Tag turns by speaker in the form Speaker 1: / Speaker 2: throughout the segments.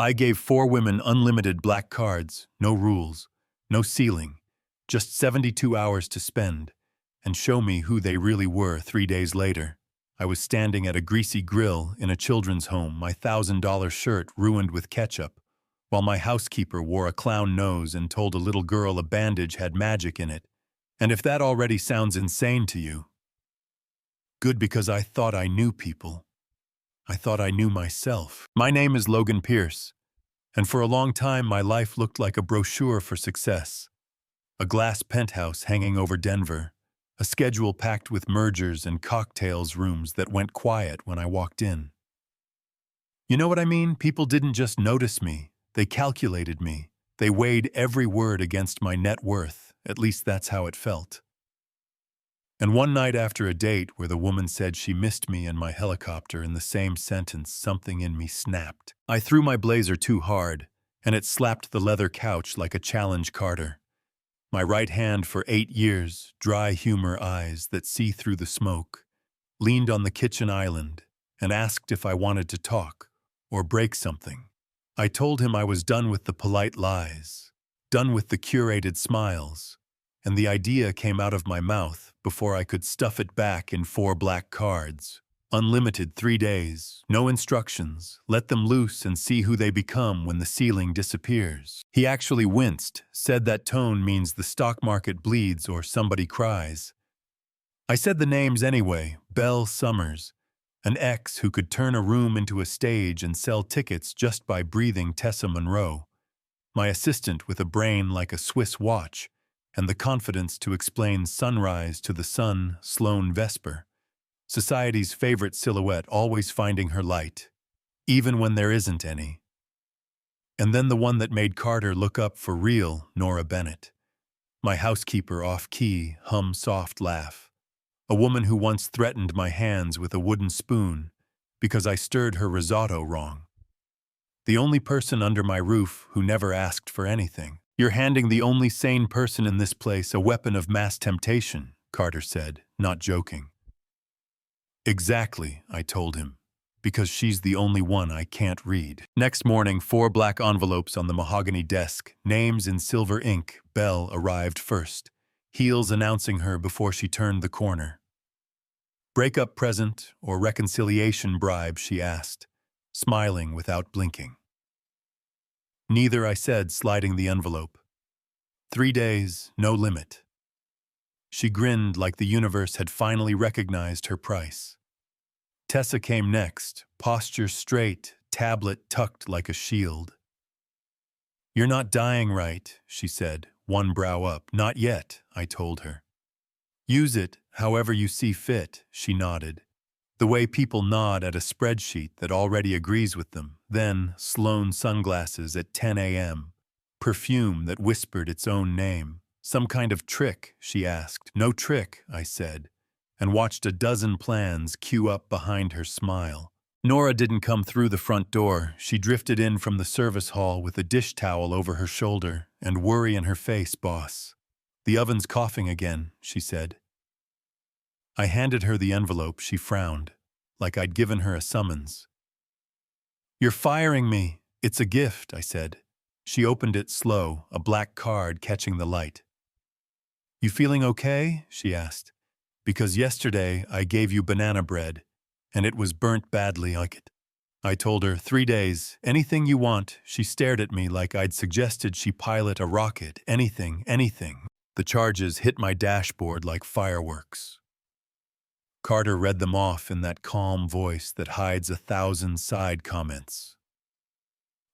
Speaker 1: I gave 4 women unlimited black cards, no rules, no ceiling, just 72 hours to spend, and show me who they really were 3 days later. I was standing at a greasy grill in a children's home, my $1,000 shirt ruined with ketchup, while my housekeeper wore a clown nose and told a little girl a bandage had magic in it. And if that already sounds insane to you, good, because I thought I knew people. I thought I knew myself. My name is Logan Pierce, and for a long time my life looked like a brochure for success. A glass penthouse hanging over Denver, a schedule packed with mergers and cocktails rooms that went quiet when I walked in. You know what I mean? People didn't just notice me, they calculated me. They weighed every word against my net worth, at least that's how it felt. And one night after a date where the woman said she missed me and my helicopter in the same sentence, something in me snapped. I threw my blazer too hard, and it slapped the leather couch like a challenge Carter. My right hand for 8 years, dry humor eyes that see through the smoke, leaned on the kitchen island and asked if I wanted to talk or break something. I told him I was done with the polite lies, done with the curated smiles, and the idea came out of my mouth before I could stuff it back in 4 black cards. Unlimited 3 days, no instructions, let them loose and see who they become when the ceiling disappears. He actually winced, said that tone means the stock market bleeds or somebody cries. I said the names anyway: Belle Summers, an ex who could turn a room into a stage and sell tickets just by breathing Tessa Monroe, my assistant with a brain like a Swiss watch, and the confidence to explain sunrise to the sun, Sloane Vesper, society's favorite silhouette, always finding her light, even when there isn't any. And then the one that made Carter look up for real, Nora Bennett, my housekeeper off-key, hum-soft laugh, a woman who once threatened my hands with a wooden spoon because I stirred her risotto wrong. The only person under my roof who never asked for anything. You're handing the only sane person in this place a weapon of mass temptation, Carter said, not joking. Exactly, I told him, because she's the only one I can't read. Next morning, 4 black envelopes on the mahogany desk, names in silver ink. Belle arrived first, heels announcing her before she turned the corner. Breakup present or reconciliation bribe, she asked, smiling without blinking. Neither, I said, sliding the envelope. 3 days, no limit. She grinned like the universe had finally recognized her price. Tessa came next, posture straight, tablet tucked like a shield. You're not dying right, she said, one brow up. Not yet, I told her. Use it however you see fit, she nodded, the way people nod at a spreadsheet that already agrees with them. Then, Sloane sunglasses at 10 a.m., perfume that whispered its own name. Some kind of trick, she asked. No trick, I said, and watched a dozen plans queue up behind her smile. Nora didn't come through the front door. She drifted in from the service hall with a dish towel over her shoulder and worry in her face, boss. The oven's coughing again, she said. I handed her the envelope. She frowned, like I'd given her a summons. You're firing me. It's a gift, I said. She opened it slow, a black card catching the light. You feeling okay? She asked. Because yesterday I gave you banana bread, and it was burnt badly like it. I told her, 3 days, anything you want. She stared at me like I'd suggested she pilot a rocket. Anything, anything. The charges hit my dashboard like fireworks. Carter read them off in that calm voice that hides 1,000 side comments.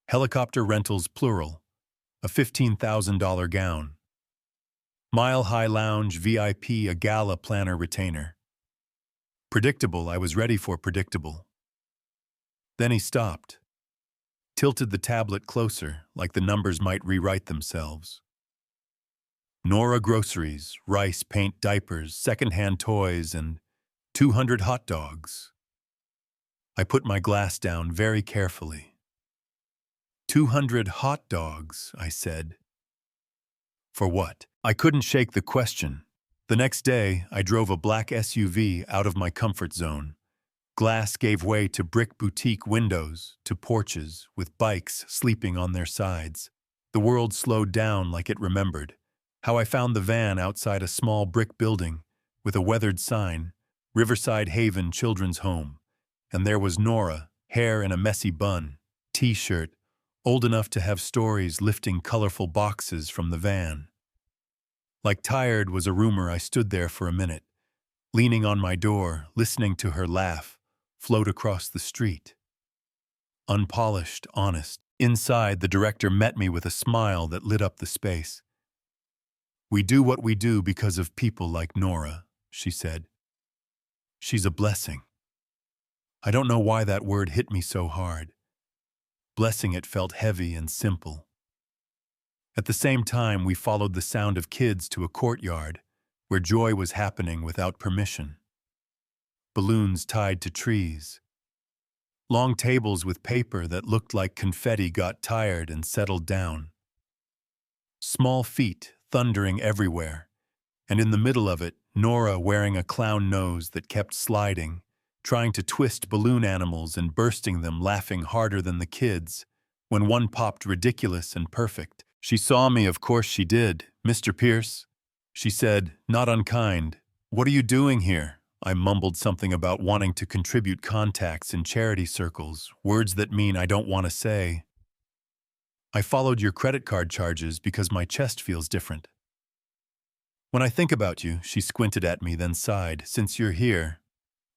Speaker 1: Helicopter rentals plural, a $15,000 gown. Mile High Lounge VIP, a gala planner retainer. Predictable, I was ready for predictable. Then he stopped, tilted the tablet closer like the numbers might rewrite themselves. Nora groceries, rice, paint, diapers, secondhand toys, and 200 hot dogs. I put my glass down very carefully. 200 hot dogs, I said. For what? I couldn't shake the question. The next day, I drove a black SUV out of my comfort zone. Glass gave way to brick boutique windows, to porches with bikes sleeping on their sides. The world slowed down like it remembered. How I found the van outside a small brick building with a weathered sign, Riverside Haven Children's Home. And there was Nora, hair in a messy bun, t-shirt, old enough to have stories lifting colorful boxes from the van. Like tired was a rumor. I stood there for a minute, leaning on my door, listening to her laugh float across the street. Unpolished, honest. Inside, the director met me with a smile that lit up the space. "We do what we do because of people like Nora," she said. "She's a blessing." I don't know why that word hit me so hard. Blessing it felt heavy and simple. At the same time, we followed the sound of kids to a courtyard where joy was happening without permission. Balloons tied to trees. Long tables with paper that looked like confetti got tired and settled down. Small feet thundering everywhere, and in the middle of it, Nora wearing a clown nose that kept sliding, trying to twist balloon animals and bursting them, laughing harder than the kids. When one popped ridiculous and perfect, she saw me, of course she did. "Mr. Pierce," she said, not unkind. "What are you doing here?" I mumbled something about wanting to contribute contacts in charity circles, words that mean I don't want to say. "I followed your credit card charges because my chest feels different." "When I think about you," she squinted at me, then sighed, "since you're here,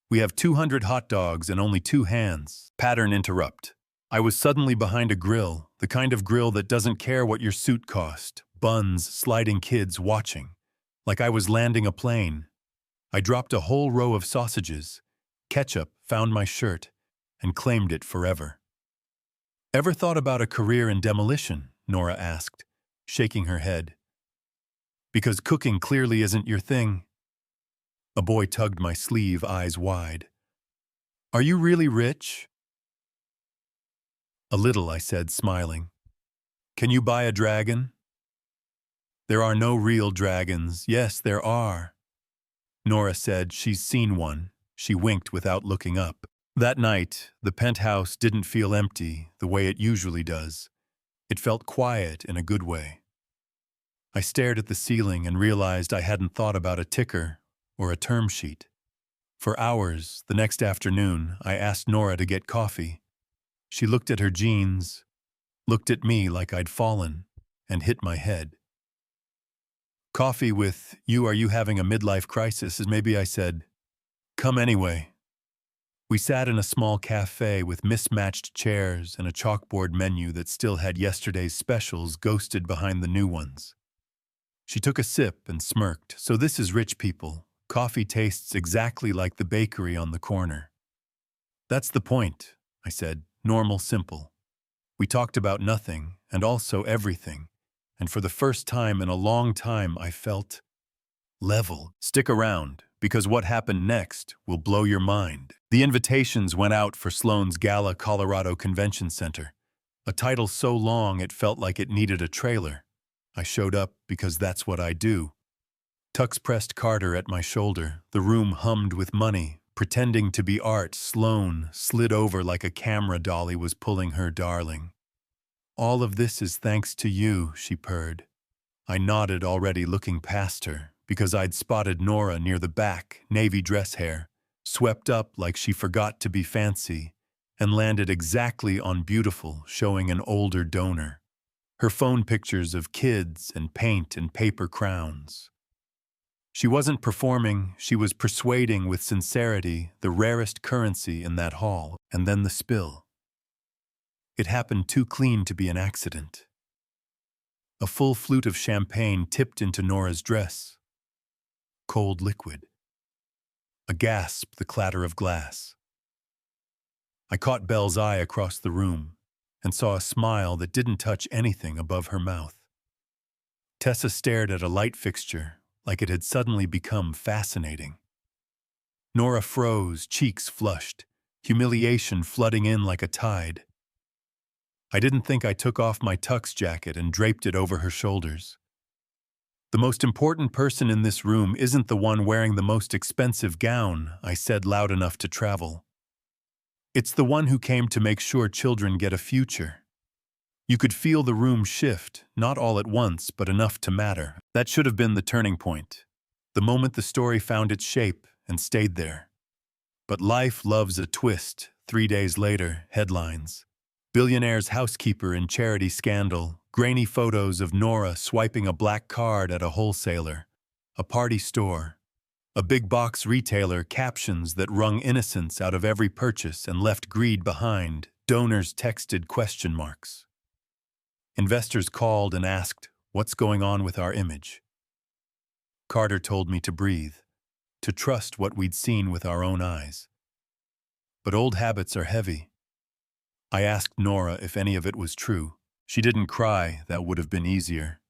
Speaker 1: we have 200 hot dogs and only 2 hands." Pattern interrupt. I was suddenly behind a grill, the kind of grill that doesn't care what your suit cost, buns, sliding kids watching, like I was landing a plane. I dropped a whole row of sausages. Ketchup found my shirt and claimed it forever. "Ever thought about a career in demolition?" Nora asked, shaking her head. "Because cooking clearly isn't your thing." A boy tugged my sleeve, eyes wide. "Are you really rich?" "A little," I said, smiling. "Can you buy a dragon?" "There are no real dragons." "Yes, there are." Nora said she's seen one. She winked without looking up. That night, the penthouse didn't feel empty the way it usually does. It felt quiet in a good way. I stared at the ceiling and realized I hadn't thought about a ticker or a term sheet. For hours, the next afternoon, I asked Nora to get coffee. She looked at her jeans, looked at me like I'd fallen, and hit my head. "Coffee with you? Are you having a midlife crisis?" Maybe, I said. "Come anyway." We sat in a small cafe with mismatched chairs and a chalkboard menu that still had yesterday's specials ghosted behind the new ones. She took a sip and smirked. "So this is rich people. Coffee tastes exactly like the bakery on the corner." "That's the point," I said. "Normal, simple." We talked about nothing and also everything. And for the first time in a long time, I felt level. Stick around, because what happened next will blow your mind. The invitations went out for Sloan's Gala Colorado Convention Center, a title so long it felt like it needed a trailer. I showed up because that's what I do. Tux pressed Carter at my shoulder. The room hummed with money. Pretending to be art, Sloan slid over like a camera dolly was pulling her darling. "All of this is thanks to you," she purred. I nodded, already looking past her, because I'd spotted Nora near the back, navy dress hair, swept up like she forgot to be fancy, and landed exactly on beautiful, showing an older donor. Her phone pictures of kids and paint and paper crowns. She wasn't performing, she was persuading with sincerity, the rarest currency in that hall, and then the spill. It happened too clean to be an accident. A full flute of champagne tipped into Nora's dress. Cold liquid. A gasp, the clatter of glass. I caught Belle's eye across the room and saw a smile that didn't touch anything above her mouth. Tessa stared at a light fixture like it had suddenly become fascinating. Nora froze, cheeks flushed, humiliation flooding in like a tide. I didn't think. I took off my tux jacket and draped it over her shoulders. "The most important person in this room isn't the one wearing the most expensive gown," I said loud enough to travel. It's the one who came to make sure children get a future. You could feel the room shift, not all at once, but enough to matter. That should have been the turning point. The moment the story found its shape and stayed there. But life loves a twist. 3 days later, headlines. Billionaire's housekeeper in charity scandal. Grainy photos of Nora swiping a black card at a wholesaler. A party store. A big box retailer captions that wrung innocence out of every purchase and left greed behind. Donors texted question marks. Investors called and asked, "What's going on with our image?" Carter told me to breathe, to trust what we'd seen with our own eyes. But old habits are heavy. I asked Nora if any of it was true. She didn't cry, that would have been easier.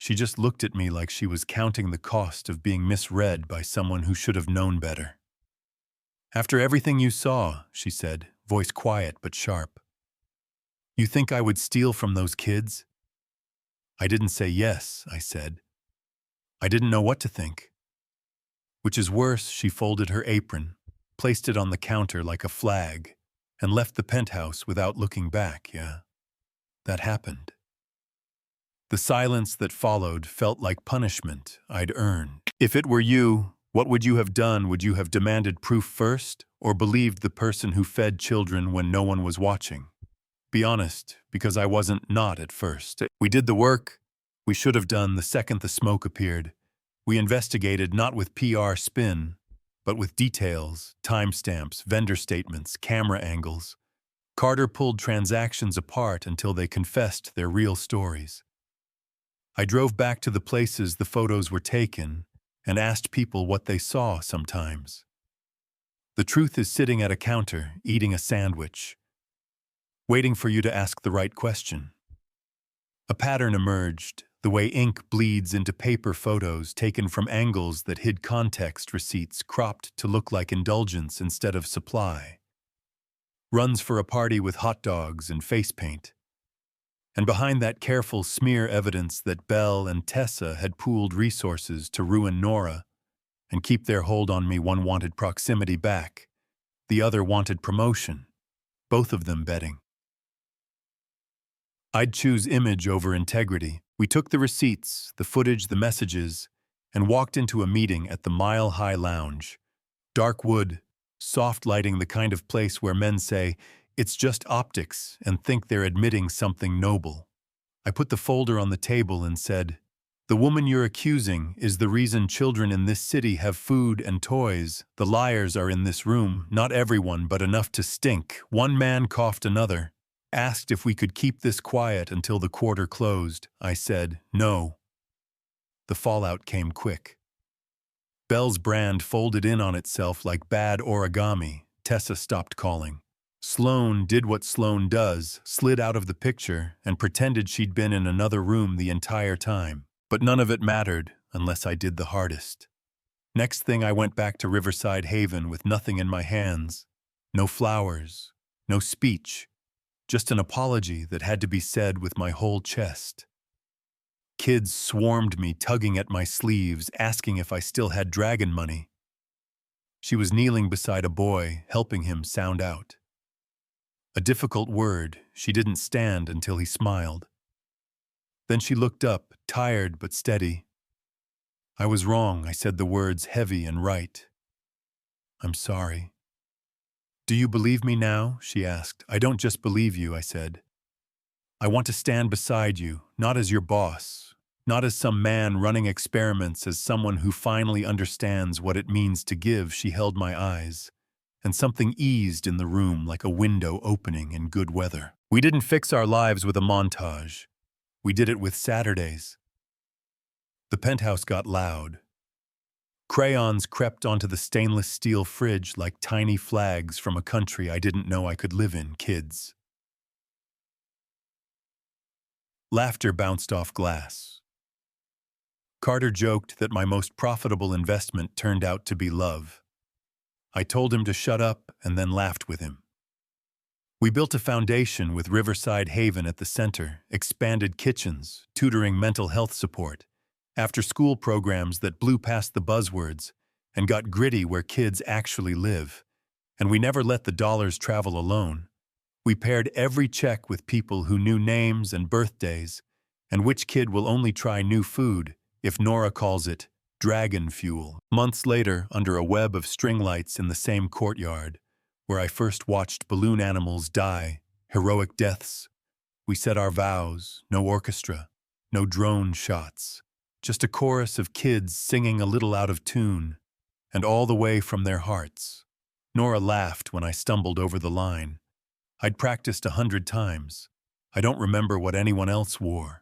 Speaker 1: She just looked at me like she was counting the cost of being misread by someone who should have known better. "After everything you saw," she said, voice quiet but sharp, "you think I would steal from those kids?" I didn't say yes, I said. I didn't know what to think. Which is worse, she folded her apron, placed it on the counter like a flag, and left the penthouse without looking back. Yeah, that happened. The silence that followed felt like punishment I'd earned. If it were you, what would you have done? Would you have demanded proof first, or believed the person who fed children when no one was watching? Be honest, because I wasn't not at first. We did the work we should have done the second the smoke appeared. We investigated not with PR spin, but with details, timestamps, vendor statements, camera angles. Carter pulled transactions apart until they confessed their real stories. I drove back to the places the photos were taken and asked people what they saw sometimes. The truth is sitting at a counter, eating a sandwich, waiting for you to ask the right question. A pattern emerged, the way ink bleeds into paper photos taken from angles that hid context, receipts cropped to look like indulgence instead of supply. Runs for a party with hot dogs and face paint. And behind that careful smear evidence that Belle and Tessa had pooled resources to ruin Nora and keep their hold on me. One wanted proximity back, the other wanted promotion, both of them betting I'd choose image over integrity. We took the receipts, the footage, the messages, and walked into a meeting at the Mile High Lounge. Dark wood, soft lighting, the kind of place where men say, "It's just optics," and think they're admitting something noble. I put the folder on the table and said, "The woman you're accusing is the reason children in this city have food and toys. The liars are in this room, not everyone, but enough to stink." One man coughed another. Asked if we could keep this quiet until the quarter closed. I said, "No." The fallout came quick. Belle's brand folded in on itself like bad origami. Tessa stopped calling. Sloane did what Sloane does, slid out of the picture, and pretended she'd been in another room the entire time. But none of it mattered, unless I did the hardest. Next thing, I went back to Riverside Haven with nothing in my hands. No flowers, no speech. Just an apology that had to be said with my whole chest. Kids swarmed me, tugging at my sleeves, asking if I still had dragon money. She was kneeling beside a boy, helping him sound out. A difficult word. She didn't stand until he smiled. Then she looked up, tired but steady. I was wrong. I said the words heavy and right. "I'm sorry." "Do you believe me now?" she asked. "I don't just believe you," I said. "I want to stand beside you, not as your boss, not as some man running experiments, as someone who finally understands what it means to give." She held my eyes, and something eased in the room like a window opening in good weather. We didn't fix our lives with a montage. We did it with Saturdays. The penthouse got loud. Crayons crept onto the stainless steel fridge like tiny flags from a country I didn't know I could live in. Kids. Laughter bounced off glass. Carter joked that my most profitable investment turned out to be love. I told him to shut up and then laughed with him. We built a foundation with Riverside Haven at the center, expanded kitchens, tutoring, mental health support, after-school programs that blew past the buzzwords and got gritty where kids actually live. And we never let the dollars travel alone. We paired every check with people who knew names and birthdays, and which kid will only try new food if Nora calls it dragon fuel. Months later, under a web of string lights in the same courtyard, where I first watched balloon animals die, heroic deaths, we said our vows, no orchestra, no drone shots, just a chorus of kids singing a little out of tune, and all the way from their hearts. Nora laughed when I stumbled over the line. I'd practiced 100 times. I don't remember what anyone else wore.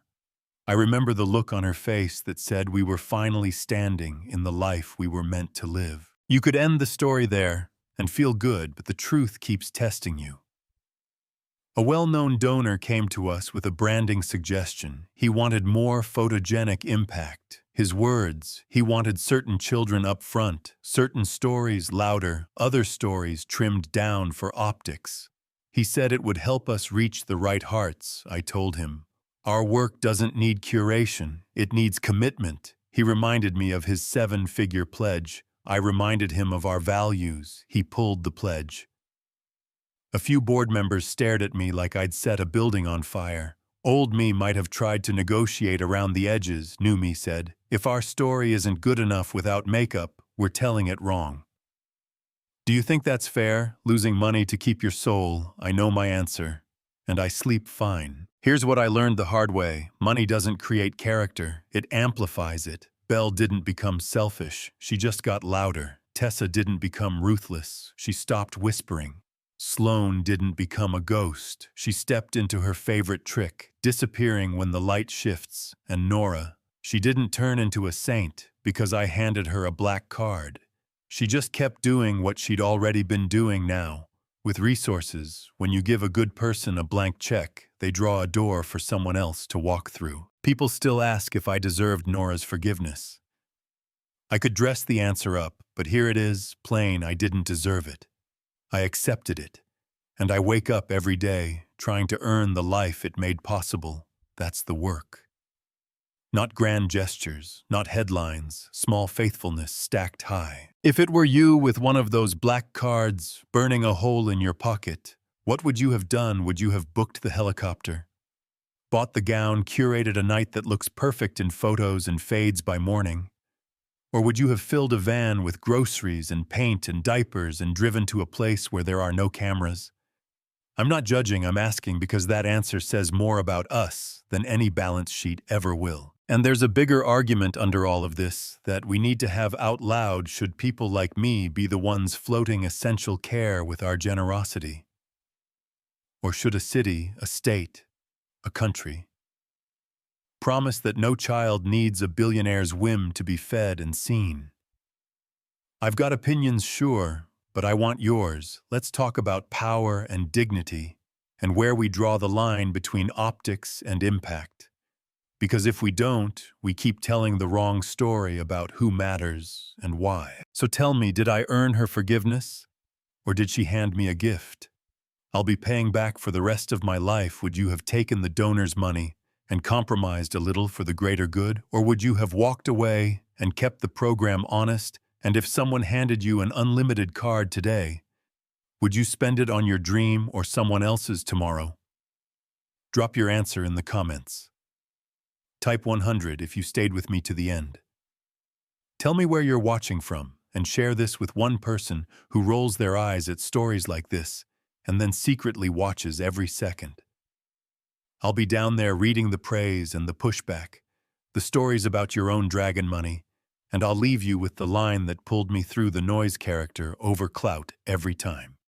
Speaker 1: I remember the look on her face that said we were finally standing in the life we were meant to live. You could end the story there and feel good, but the truth keeps testing you. A well-known donor came to us with a branding suggestion. He wanted more photogenic impact. His words, he wanted certain children up front, certain stories louder, other stories trimmed down for optics. He said it would help us reach the right hearts, I told him. Our work doesn't need curation, it needs commitment. He reminded me of his 7-figure pledge. I reminded him of our values. He pulled the pledge. A few board members stared at me like I'd set a building on fire. Old me might have tried to negotiate around the edges, new me said. If our story isn't good enough without makeup, we're telling it wrong. Do you think that's fair, losing money to keep your soul? I know my answer, and I sleep fine. Here's what I learned the hard way. Money doesn't create character, it amplifies it. Belle didn't become selfish, she just got louder. Tessa didn't become ruthless, she stopped whispering. Sloane didn't become a ghost. She stepped into her favorite trick, disappearing when the light shifts. And Nora, she didn't turn into a saint because I handed her a black card. She just kept doing what she'd already been doing now. With resources, when you give a good person a blank check, they draw a door for someone else to walk through. People still ask if I deserved Nora's forgiveness. I could dress the answer up, but here it is, plain I didn't deserve it. I accepted it, and I wake up every day trying to earn the life it made possible. That's the work. Not grand gestures, not headlines, small faithfulness stacked high. If it were you with one of those black cards burning a hole in your pocket, what would you have done? Would you have booked the helicopter? Bought the gown, curated a night that looks perfect in photos and fades by morning? Or would you have filled a van with groceries and paint and diapers and driven to a place where there are no cameras? I'm not judging, I'm asking because that answer says more about us than any balance sheet ever will. And there's a bigger argument under all of this that we need to have out loud should people like me be the ones floating essential care with our generosity. Or should a city, a state, a country promise that no child needs a billionaire's whim to be fed and seen? I've got opinions, sure, but I want yours. Let's talk about power and dignity and where we draw the line between optics and impact. Because if we don't, we keep telling the wrong story about who matters and why. So tell me, did I earn her forgiveness? Or did she hand me a gift? I'll be paying back for the rest of my life. Would you have taken the donor's money and compromised a little for the greater good? Or would you have walked away and kept the program honest? And if someone handed you an unlimited card today, would you spend it on your dream or someone else's tomorrow? Drop your answer in the comments. Type 100 if you stayed with me to the end. Tell me where you're watching from and share this with one person who rolls their eyes at stories like this and then secretly watches every second. I'll be down there reading the praise and the pushback, the stories about your own dragon money, and I'll leave you with the line that pulled me through the noise character over clout every time.